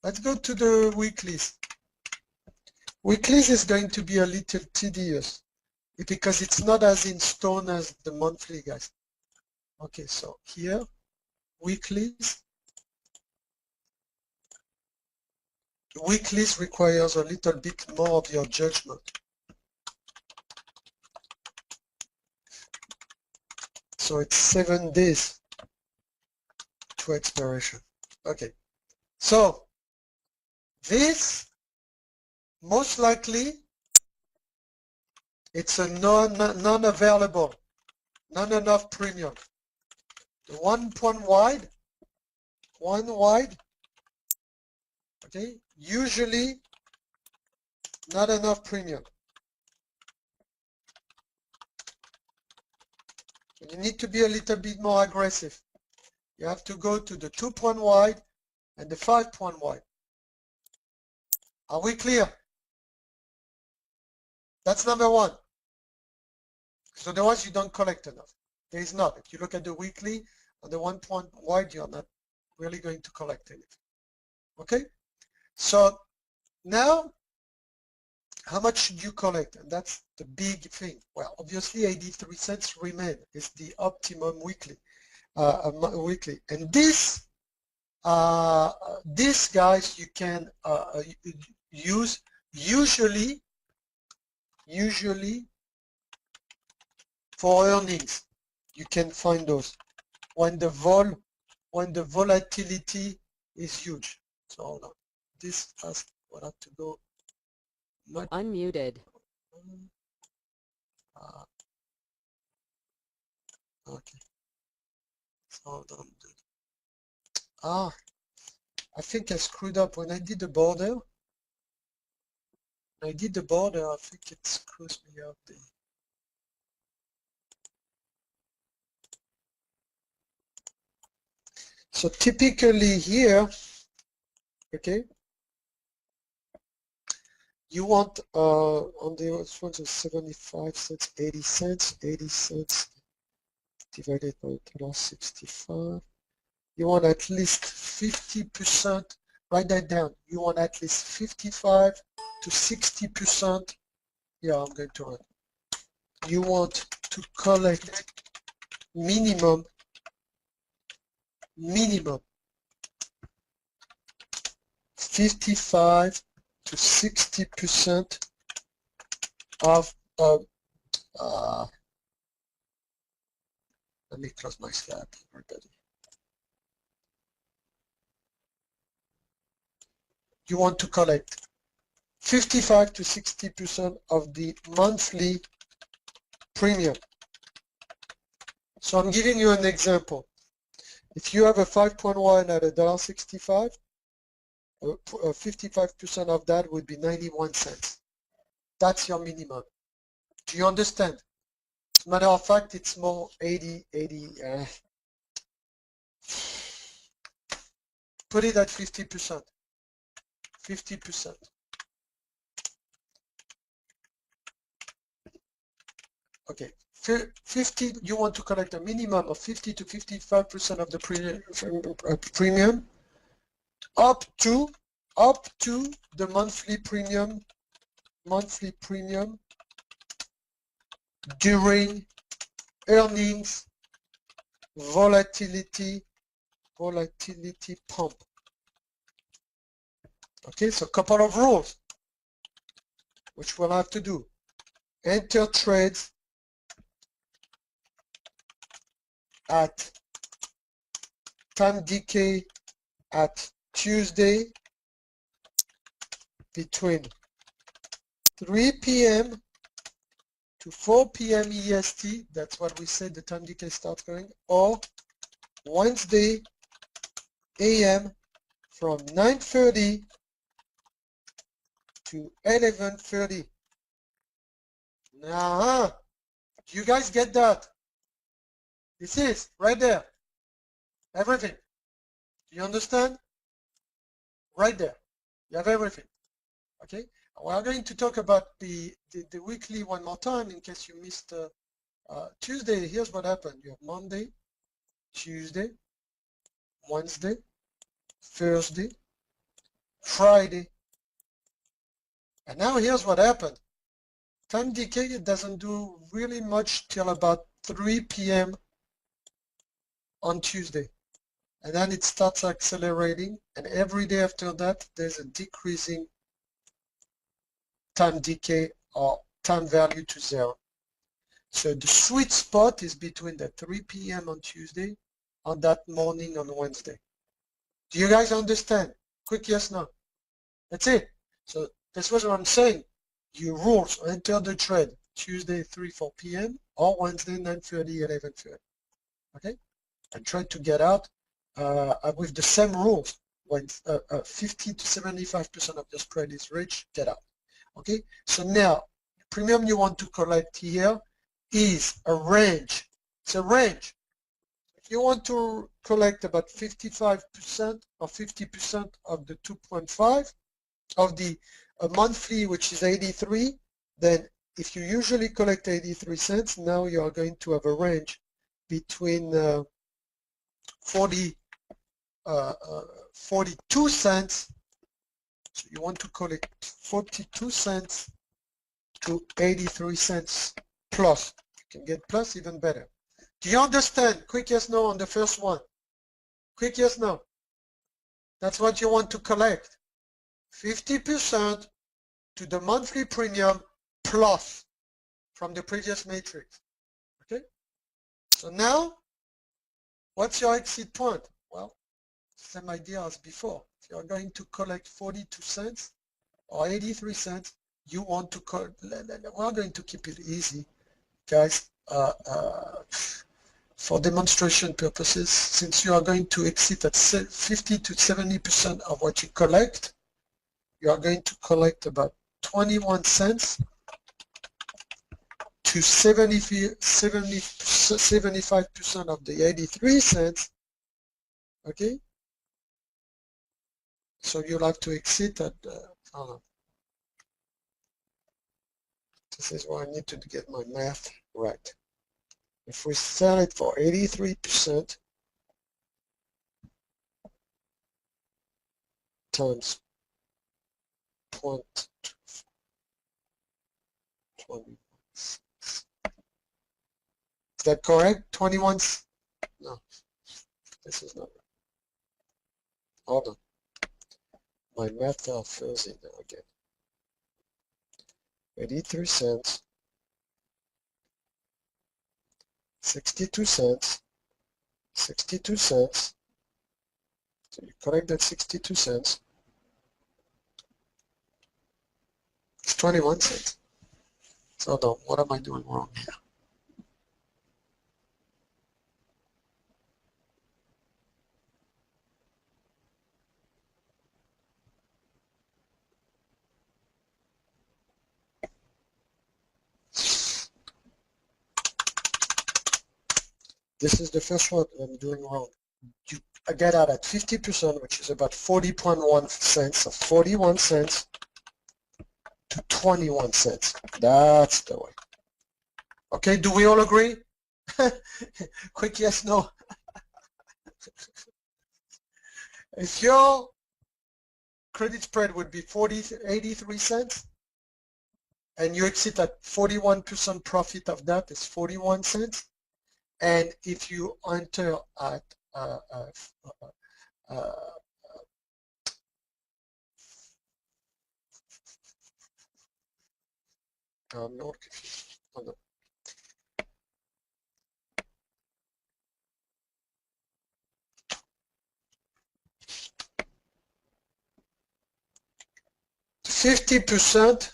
Let's go to the weeklies. Weeklies is going to be a little tedious because it's not as in stone as the monthly, guys. Okay, so here, weeklies. Weeklies requires a little bit more of your judgment. So it's 7 days to expiration. Okay, so this most likely it's a non-available, not enough premium. The one wide, okay, usually not enough premium. You need to be a little bit more aggressive. You have to go to the 2-point wide and the 5-point wide. Are we clear? That's number one. So otherwise you don't collect enough. There is not. If you look at the weekly on the 1-point wide, you're not really going to collect anything. Okay? So now, how much should you collect? And that's the big thing. Well, obviously 83 cents remain is the optimum weekly. And this guys you can use usually for earnings. You can find those when the volatility is huge. So hold on. This has will have to go much unmuted. Okay. So hold on. I think I screwed up when I did the border. I think it screws me up. So typically here, okay, you want on the ones of 75 cents, 80 cents divided by $1.65. You want at least 50%. Write that down. You want at least 55 to 60%. Yeah, I'm going to write. You want to collect minimum 55 to 60% of let me close my slab, everybody. You want to collect 55 to 60% of the monthly premium. So I'm giving you an example. If you have a 5-point wide at $1.65, 55% of that would be 91 cents. That's your minimum. Do you understand? As a matter of fact, it's more 80. Put it at 50%. 50%. Okay. 50, you want to collect a minimum of 50 to 55% of the premium up to the monthly premium during earnings volatility pump. Okay, so a couple of rules which we'll have to do. Enter trades at time decay at Tuesday between 3 p.m. to 4 p.m. EST, that's what we said the time decay starts going, or Wednesday a.m. from 9:30 to 11:30. Now, do you guys get that? This is right there. Everything. Do you understand? Right there. You have everything. Okay? We are going to talk about the weekly one more time in case you missed Tuesday. Here's what happened. You have Monday, Tuesday, Wednesday, Thursday, Friday. And now here's what happened. Time decay, it doesn't do really much till about 3 p.m. on Tuesday. And then it starts accelerating, and every day after that, there's a decreasing time decay or time value to 0. So the sweet spot is between the 3 p.m. on Tuesday and that morning on Wednesday. Do you guys understand? Quick yes, no. That's it. So that's what I'm saying. Your rules, enter the trade Tuesday 3-4 p.m. or Wednesday 9:30, 11:30. Okay? And try to get out with the same rules. When 50 to 75% of the spread is reached, get out. Okay? So now, the premium you want to collect here is a range. It's a range. If you want to collect about 55% or 50% of the 2.5 of the monthly, which is 83, then if you usually collect 83 cents, now you are going to have a range between 42 cents. So you want to collect 42 cents to 83 cents plus. You can get plus, even better. Do you understand? Quick yes, no on the first one. Quick yes, no. That's what you want to collect. 50% to the monthly premium plus from the previous matrix. Okay? So now, what's your exit point? Well, same idea as before. If you're going to collect 42 cents or 83 cents, you want to we're going to keep it easy, guys, for demonstration purposes. Since you are going to exit at 50 to 70% of what you collect, you are going to collect about 21 cents to 75% of the 83 cents. Okay? So you'll have to exit at, hold on. This is where I need to get my math right. If we sell it for 83% times 0.21. Is that correct? 21? No, this is not right. Hold on. My math fell fuzzy now again. 83 cents, 62 cents, 62 cents. So you correct that 62 cents. It's 21 cents. So no, what am I doing wrong here? This is the first one I'm doing wrong. I get out at 50%, which is about 40.1 cents, so 41 cents to 21 cents. That's the way. Okay, do we all agree? Quick yes, no. If your credit spread would be 83 cents, and you exit at 41% profit of that is 41 cents, and if you enter at I'm not confused. Oh, no. Fifty percent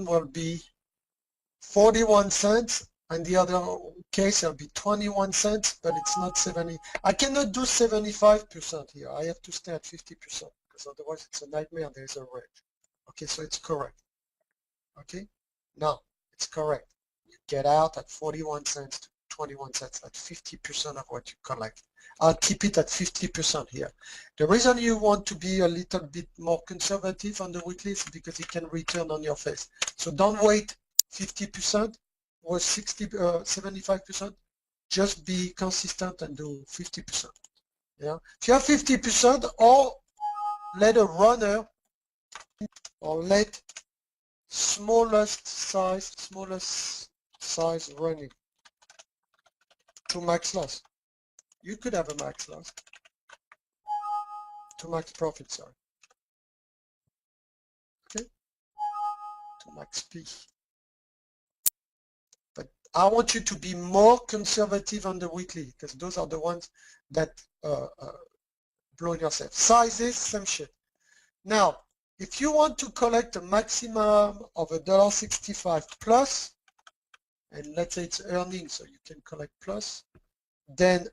will be 41 cents, and the other case will be 21 cents, but it's not 70. I cannot do 75% here. I have to stay at 50% because otherwise it's a nightmare. There's a range. Okay, so it's correct. Okay, now it's correct. You get out at 41 cents to 21 cents at 50% of what you collect. I'll keep it at 50% here. The reason you want to be a little bit more conservative on the weekly is because it can return on your face. So don't wait 50% or 75%. Just be consistent and do 50%. Yeah. If you have 50%, or let a runner, or let smallest size running to max loss. You could have a max loss to max profit, sorry. Okay, to max P. But I want you to be more conservative on the weekly, because those are the ones that blow yourself. Sizes, same shit. Now, if you want to collect a maximum of $1.65 plus, and let's say it's earnings, so you can collect plus, then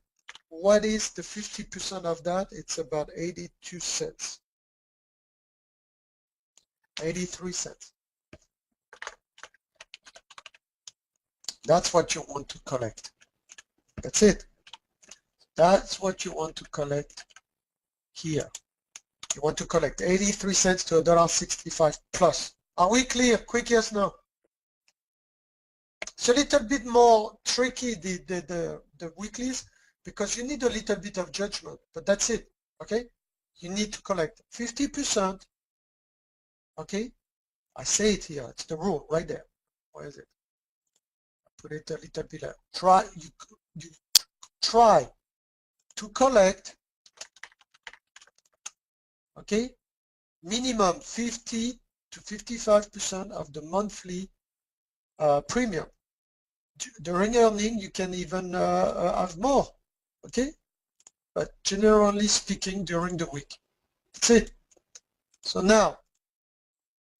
what is the 50% of that? It's about 82 cents. 83 cents. That's what you want to collect. That's it. That's what you want to collect here. You want to collect 83 cents to $1.65 plus. Are we clear? Quick yes, no. It's a little bit more tricky, the weeklies, because you need a little bit of judgment, but that's it, okay? You need to collect 50%, okay? I say it here, it's the rule right there. Where is it? I put it a little bit there. You try to collect, okay, minimum 50 to 55% of the monthly premium. During earning, you can even have more, okay? But generally speaking, during the week. That's it. So now,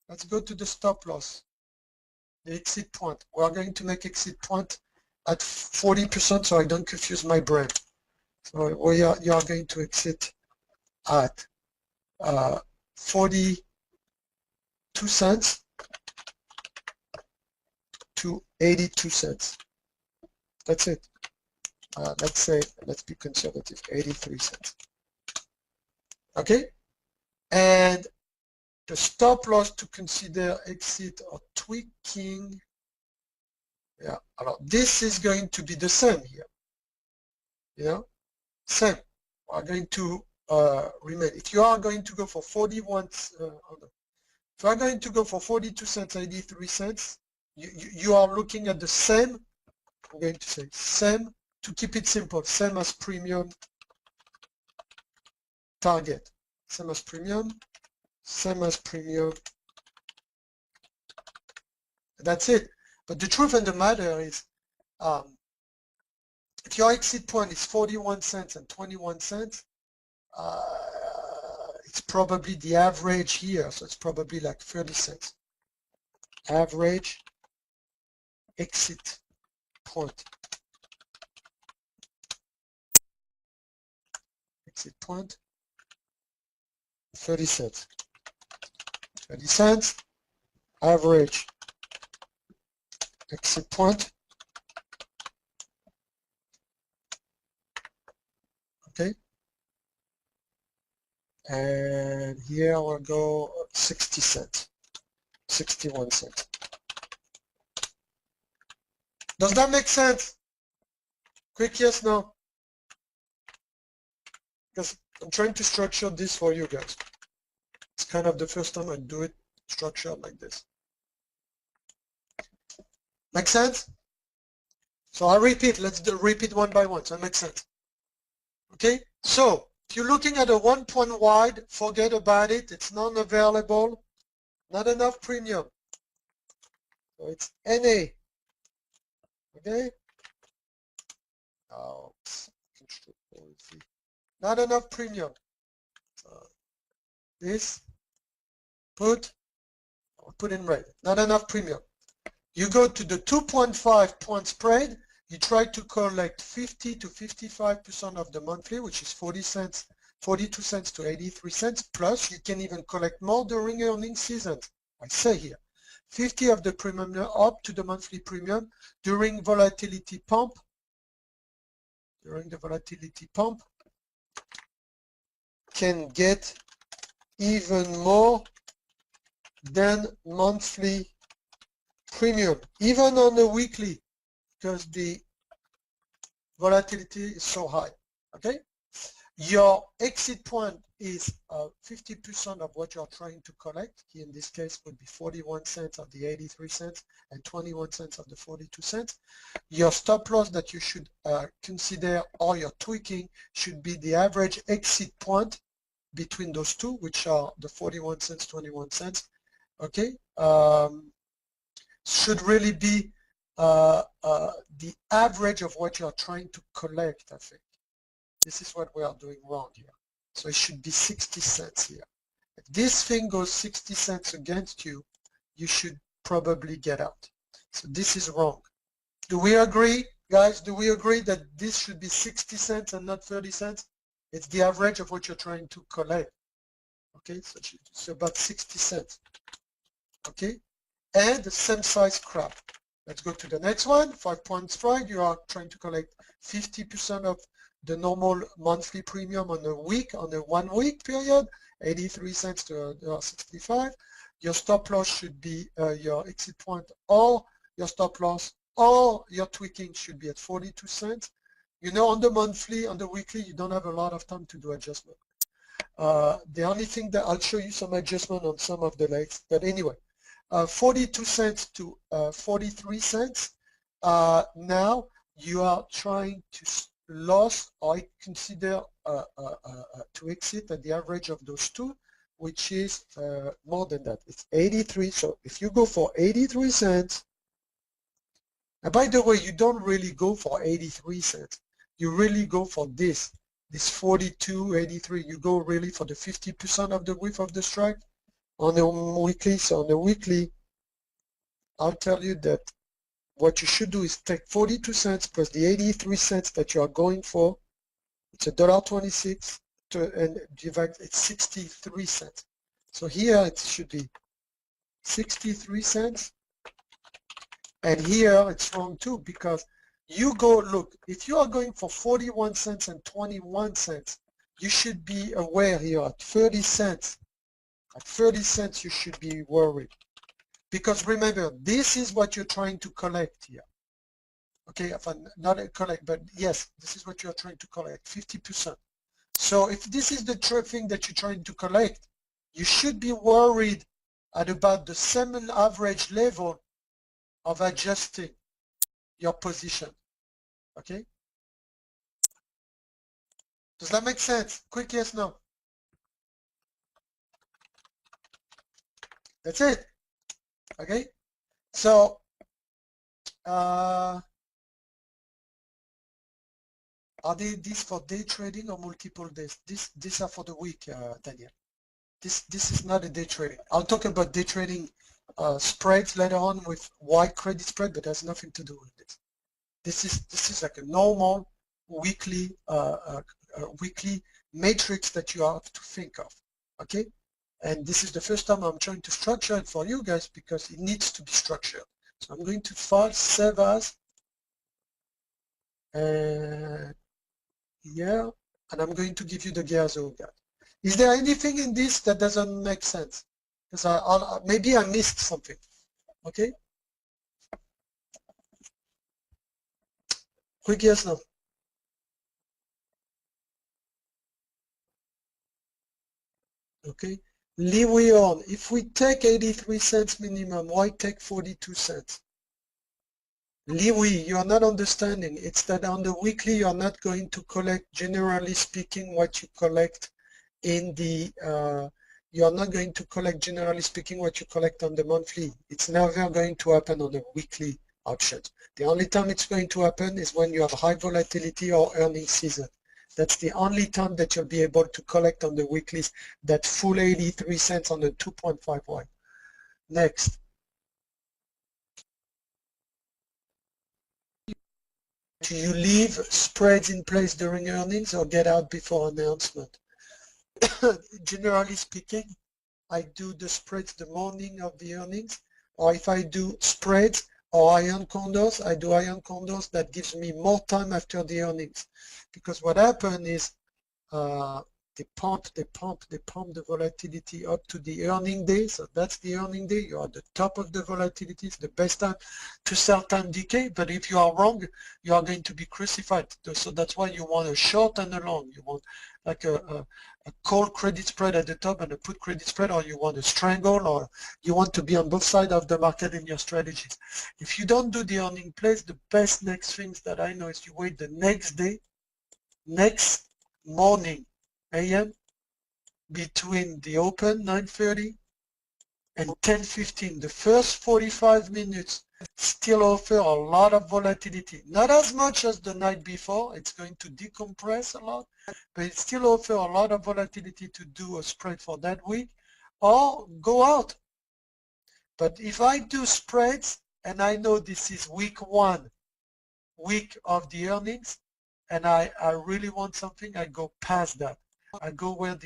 let's go to the stop loss, the exit point. We are going to make exit point at 40% so I don't confuse my brain. So you are going to exit at 42 cents to 82 cents. That's it. Let's say, let's be conservative, 83 cents. Okay? And the stop loss to consider exit or tweaking. Yeah, this is going to be the same here. You know, same. We are going to remain. If you are going to go for 41, if you are going to go for 42 cents, 83 cents, you are looking at the same. I'm going to say same, to keep it simple, same as premium target, same as premium, same as premium. That's it. But the truth of the matter is, if your exit point is 41 cents and 21 cents, it's probably the average here, so it's probably like 30 cents. Average exit point. Exit point, 30 cents. 30 cents, average exit point. Okay. And here we'll go 60 cents, 61 cents. Does that make sense? Quick yes, no? Because I'm trying to structure this for you guys. It's kind of the first time I do it structured like this. Make sense? So I repeat, let's repeat one by one, so it makes sense. Okay, so if you're looking at a 1 point wide, forget about it, it's non-available, not enough premium. So it's NA. Okay? Oh, not enough premium. So this, put in red, not enough premium. You go to the 2.5 point spread, you try to collect 50 to 55% of the monthly, which is 40 cents, 42 cents to 83 cents, plus you can even collect more during earnings seasons. I say here, 50 of the premium up to the monthly premium during volatility pump. During the volatility pump, can get even more than monthly premium, even on the weekly, because the volatility is so high. Okay, Your exit point is 50% of what you're trying to collect. Here in this case would be 41 cents of the 83 cents and 21 cents of the 42 cents. Your stop loss that you should consider, or your tweaking, should be the average exit point between those two, which are the 41 cents, 21 cents. Okay, should really be the average of what you're trying to collect, I think. This is what we are doing wrong here. So it should be 60 cents here. If this thing goes 60 cents against you, you should probably get out. So this is wrong. Do we agree, guys? Do we agree that this should be 60 cents and not 30 cents? It's the average of what you're trying to collect. Okay, so it's about 60 cents. Okay, and the same size crab. Let's go to the next one. 5-point strike. You are trying to collect 50% of the normal monthly premium on a 1 week period, 83 cents to $1.65. Your stop loss should be your exit point, or your stop loss, or your tweaking should be at 42 cents. You know, on the monthly, on the weekly, you don't have a lot of time to do adjustment. The only thing that I'll show you some adjustment on some of the legs, but anyway, 42 cents to 43 cents. Now you are trying to loss, or I consider to exit at the average of those two, which is more than that. It's 83. So if you go for 83 cents, and by the way, you don't really go for 83 cents. You really go for this 42.83. You go really for the 50% of the width of the strike on the weekly. So on the weekly, I'll tell you that what you should do is take 42 cents plus the 83 cents that you are going for. It's $1.26 and divide, it's 63 cents. So here it should be 63 cents. And here it's wrong too, because you go, look, if you are going for 41 cents and 21 cents, you should be aware here at 30 cents. At 30 cents, you should be worried. Because remember, this is what you're trying to collect here. Okay, if I'm not collect, but yes, this is what you're trying to collect, 50%. So if this is the thing that you're trying to collect, you should be worried at about the same average level of adjusting your position. Okay? Does that make sense? Quick yes, no. That's it. Okay? So, are these for day trading or multiple days? These are for the week, Daniel. This is not a day trading. I'll talk about day trading spreads later on with wide credit spread, but there's nothing to do with this. This is like a normal weekly weekly matrix that you have to think of. Okay, and this is the first time I'm trying to structure it for you guys because it needs to be structured. So I'm going to file save as here, and I'm going to give you the Gherzo guide. Is there anything in this that doesn't make sense? Because maybe I missed something. Okay. Quick yes, no. Okay. Leave we on. If we take 83 cents minimum, why take 42 cents? Liwi, you are not understanding. It's that on the weekly you are not going to collect, generally speaking, what you collect in the, you are not going to collect, generally speaking, what you collect on the monthly. It's never going to happen on the weekly options. The only time it's going to happen is when you have high volatility or earnings season. That's the only time that you'll be able to collect on the weeklies that full 83 cents on the 2.51. Next. Do you leave spreads in place during earnings or get out before announcement? Generally speaking, I do the spreads the morning of the earnings, or if I do spreads or iron condors, I do iron condors. That gives me more time after the earnings. Because what happened is They pump the volatility up to the earning day. So that's the earning day. You're at the top of the volatility. It's the best time to sell time decay. But if you are wrong, you are going to be crucified. So that's why you want a short and a long. You want like a call credit spread at the top and a put credit spread, or you want a strangle, or you want to be on both sides of the market in your strategies. If you don't do the earning plays, the best next things that I know is you wait the next day, next morning, AM, between the open 9:30 and 10:15. The first 45 minutes still offer a lot of volatility. Not as much as the night before. It's going to decompress a lot, but it still offers a lot of volatility to do a spread for that week, or go out. But if I do spreads and I know this is week 1, week of the earnings, and I really want something, I go past that. I go where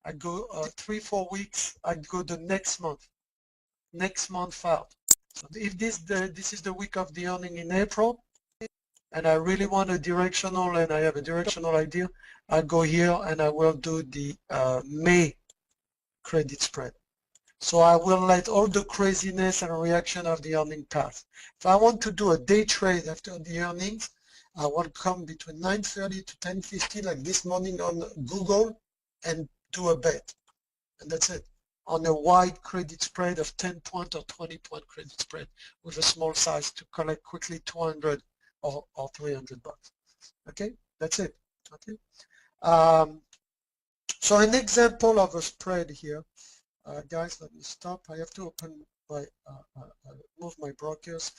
I go 3-4 weeks. I go the next month out. So if this is the week of the earning in April, and I really want a directional, and I have a directional idea, I go here and I will do the May credit spread. So I will let all the craziness and reaction of the earning pass. If I want to do a day trade after the earnings, I will come between 9:30 to 10:50 like this morning on Google and do a bet. And that's it. On a wide credit spread of 10-point or 20-point credit spread with a small size to collect quickly 200 or 300 bucks. Okay, that's it. Okay. So an example of a spread here. Guys, let me stop. I have to open my, move my brokers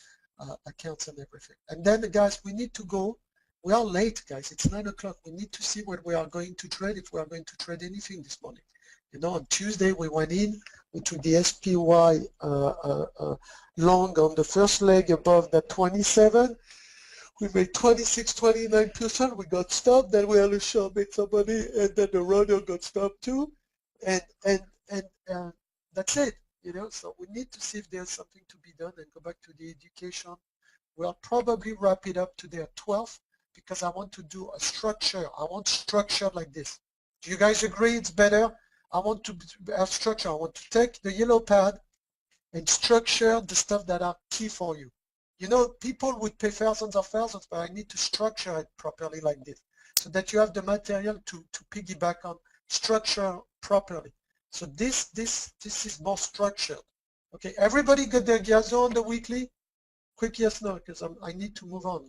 accounts and everything. And then, guys, we need to go. We are late, guys. It's 9 o'clock. We need to see what we are going to trade, if we are going to trade anything this morning. You know, on Tuesday we went in, we took the SPY long on the first leg above that 27. We made 26-29%. We got stopped. Then we had a short made some money, and then the runner got stopped too. And that's it. You know, so we need to see if there's something to be done and go back to the education. We'll probably wrap it up today at 12 because I want to do a structure. I want structure like this. Do you guys agree it's better? I want to have structure. I want to take the yellow pad and structure the stuff that are key for you. You know, people would pay thousands of thousands, but I need to structure it properly like this so that you have the material to piggyback on, structure properly. So this is more structured. Okay, everybody got their gears on the weekly? Quick yes, no, because I need to move on,